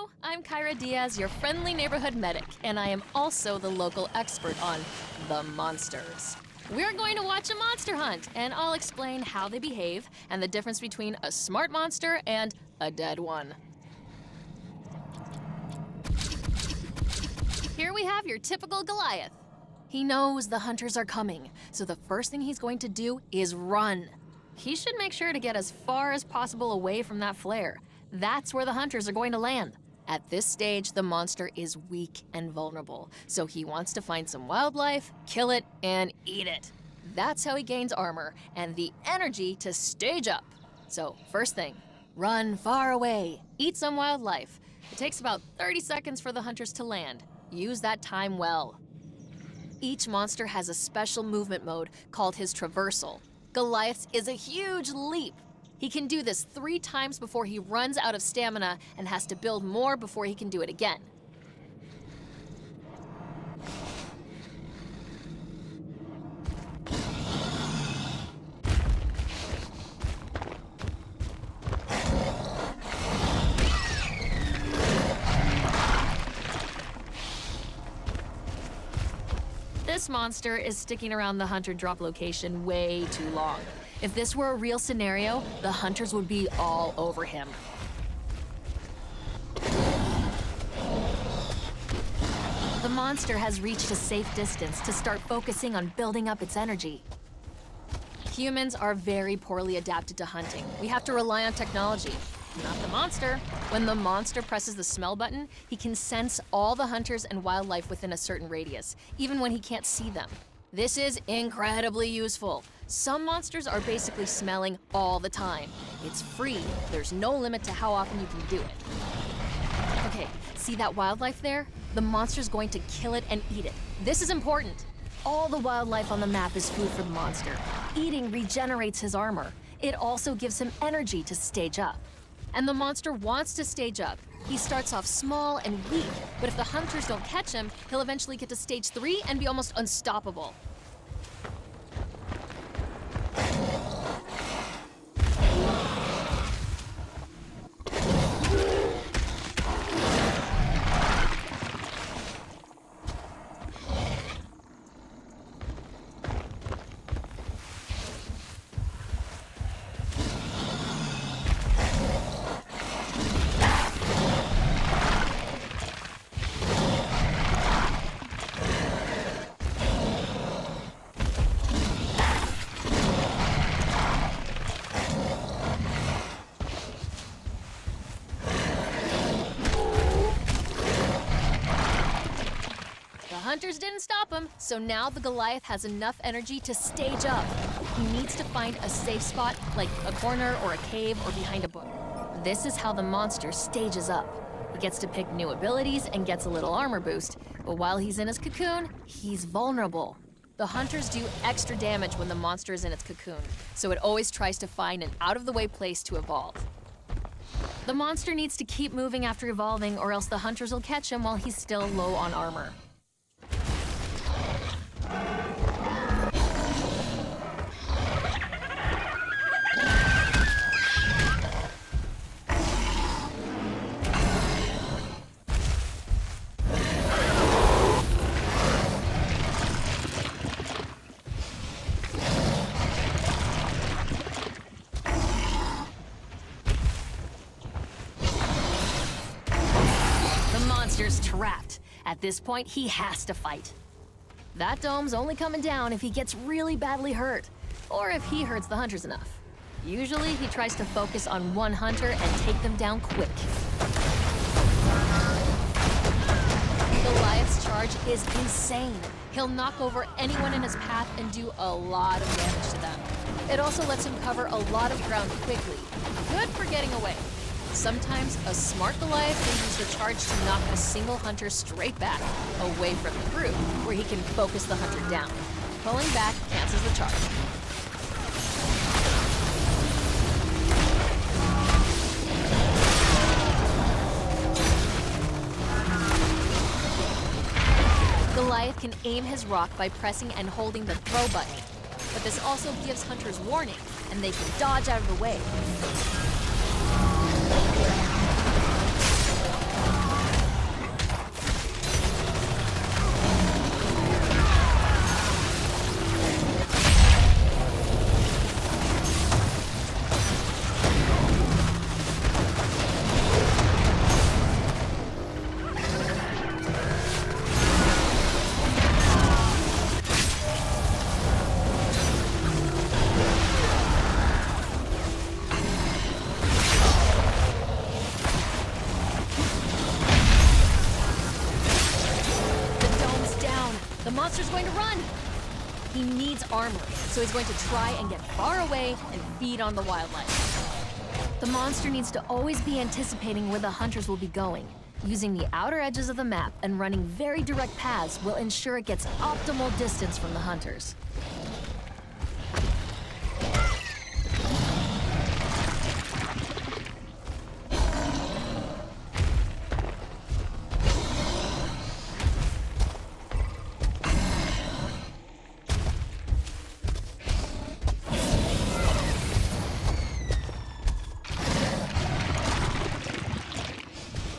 Hello, I'm Kyra Diaz, your friendly neighborhood medic, and I am also the local expert on the monsters. We're going to watch a monster hunt, and I'll explain how they behave and the difference between a smart monster and a dead one. Here we have your typical Goliath. He knows the hunters are coming, so the first thing he's going to do is run. He should make sure to get as far as possible away from that flare. That's where the hunters are going to land. At this stage, the monster is weak and vulnerable, so he wants to find some wildlife, kill it, and eat it. That's how he gains armor and the energy to stage up. So, first thing, run far away, eat some wildlife. It takes about 30 seconds for the hunters to land. Use that time well. Each monster has a special movement mode called his traversal. Goliath's is a huge leap. He can do this 3 times before he runs out of stamina and has to build more before he can do it again. This monster is sticking around the hunter drop location way too long. If this were a real scenario, the hunters would be all over him. The monster has reached a safe distance to start focusing on building up its energy. Humans are very poorly adapted to hunting. We have to rely on technology, not the monster. When the monster presses the smell button, he can sense all the hunters and wildlife within a certain radius, even when he can't see them. This is incredibly useful. Some monsters are basically smelling all the time. It's free. There's no limit to how often you can do it. Okay, see that wildlife there? The monster's going to kill it and eat it. This is important. All the wildlife on the map is food for the monster. Eating regenerates his armor. It also gives him energy to stage up. And the monster wants to stage up. He starts off small and weak, but if the hunters don't catch him, he'll eventually get to stage 3 and be almost unstoppable. Hunters didn't stop him, so now the Goliath has enough energy to stage up. He needs to find a safe spot, like a corner or a cave or behind a bush. This is how the monster stages up. He gets to pick new abilities and gets a little armor boost, but while he's in his cocoon, he's vulnerable. The hunters do extra damage when the monster is in its cocoon, so it always tries to find an out-of-the-way place to evolve. The monster needs to keep moving after evolving, or else the hunters will catch him while he's still low on armor. The monster's trapped. At this point, he has to fight. That dome's only coming down if he gets really badly hurt, or if he hurts the hunters enough. Usually, he tries to focus on one hunter and take them down quick. Goliath's charge is insane. He'll knock over anyone in his path and do a lot of damage to them. It also lets him cover a lot of ground quickly. Good for getting away. Sometimes a smart Goliath can use the charge to knock a single hunter straight back, away from the group, where he can focus the hunter down. Pulling back cancels the charge. Goliath can aim his rock by pressing and holding the throw button, but this also gives hunters warning, and they can dodge out of the way. monster's going to run! He needs armor, so he's going to try and get far away and feed on the wildlife. The monster needs to always be anticipating where the hunters will be going. Using the outer edges of the map and running very direct paths will ensure it gets optimal distance from the hunters.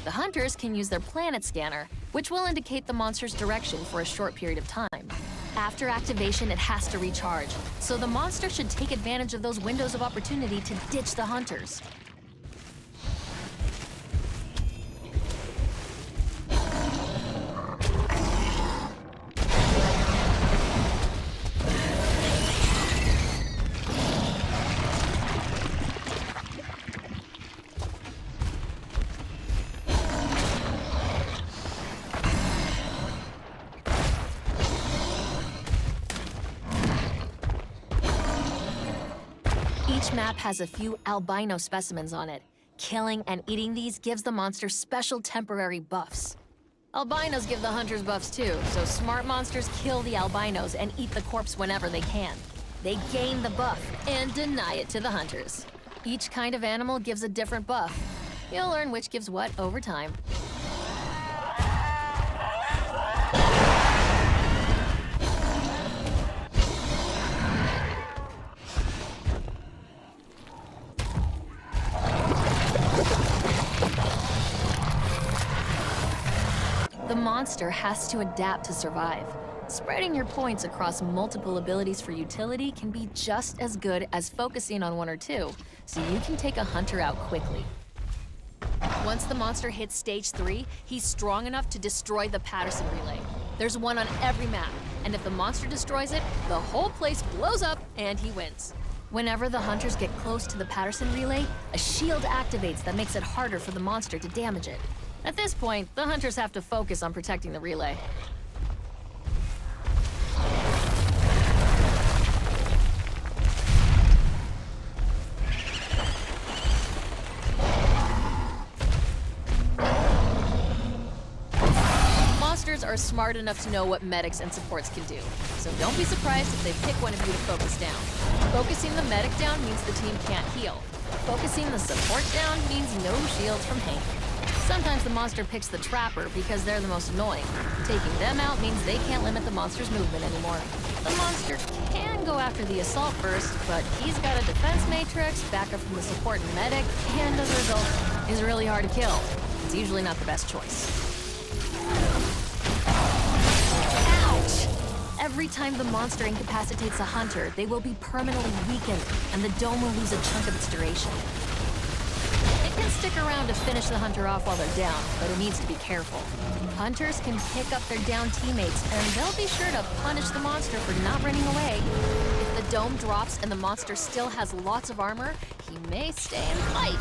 The hunters can use their planet scanner, which will indicate the monster's direction for a short period of time. After activation, it has to recharge, so the monster should take advantage of those windows of opportunity to ditch the hunters. Each map has a few albino specimens on it. Killing and eating these gives the monster special temporary buffs. Albinos give the hunters buffs too, so smart monsters kill the albinos and eat the corpse whenever they can. They gain the buff and deny it to the hunters. Each kind of animal gives a different buff. You'll learn which gives what over time. The monster has to adapt to survive. Spreading your points across multiple abilities for utility can be just as good as focusing on one or two, so you can take a hunter out quickly. Once the monster hits stage 3, he's strong enough to destroy the Patterson relay. There's one on every map, and if the monster destroys it, the whole place blows up and he wins. Whenever the hunters get close to the Patterson relay, a shield activates that makes it harder for the monster to damage it. At this point, the hunters have to focus on protecting the relay. Monsters are smart enough to know what medics and supports can do, so don't be surprised if they pick one of you to focus down. Focusing the medic down means the team can't heal. Focusing the support down means no shields from Hank. Sometimes the monster picks the trapper because they're the most annoying. Taking them out means they can't limit the monster's movement anymore. The monster can go after the assault first, but he's got a defense matrix, backup from the support and medic, and as a result, is really hard to kill. It's usually not the best choice. Ouch! Every time the monster incapacitates a hunter, they will be permanently weakened, and the dome will lose a chunk of its duration. It can stick around to finish the hunter off while they're down, but it needs to be careful. Hunters can pick up their down teammates, and they'll be sure to punish the monster for not running away. If the dome drops and the monster still has lots of armor, he may stay and fight.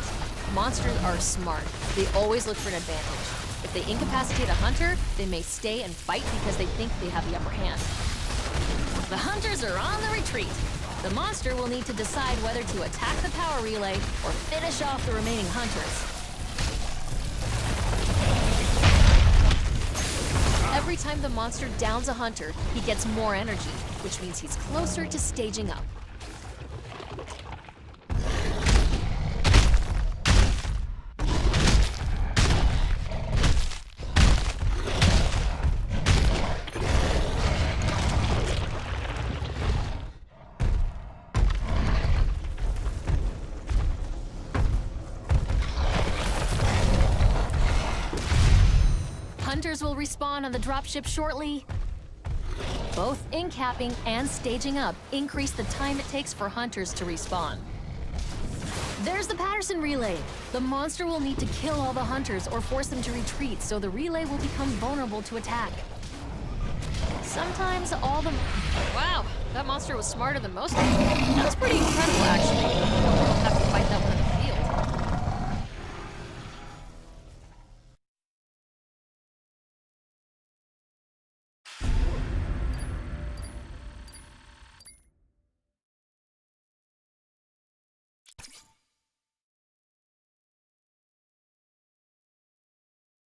Monsters are smart. They always look for an advantage. If they incapacitate a hunter, they may stay and fight because they think they have the upper hand. The hunters are on the retreat. The monster will need to decide whether to attack the power relay or finish off the remaining hunters. Every time the monster downs a hunter, he gets more energy, which means he's closer to staging up. Hunters will respawn on the dropship shortly. Both incapping and staging up increase the time it takes for hunters to respawn. There's the Patterson relay. The monster will need to kill all the hunters or force them to retreat, so the relay will become vulnerable to attack. Sometimes all the... Wow, that monster was smarter than most of them. That was pretty incredible, actually.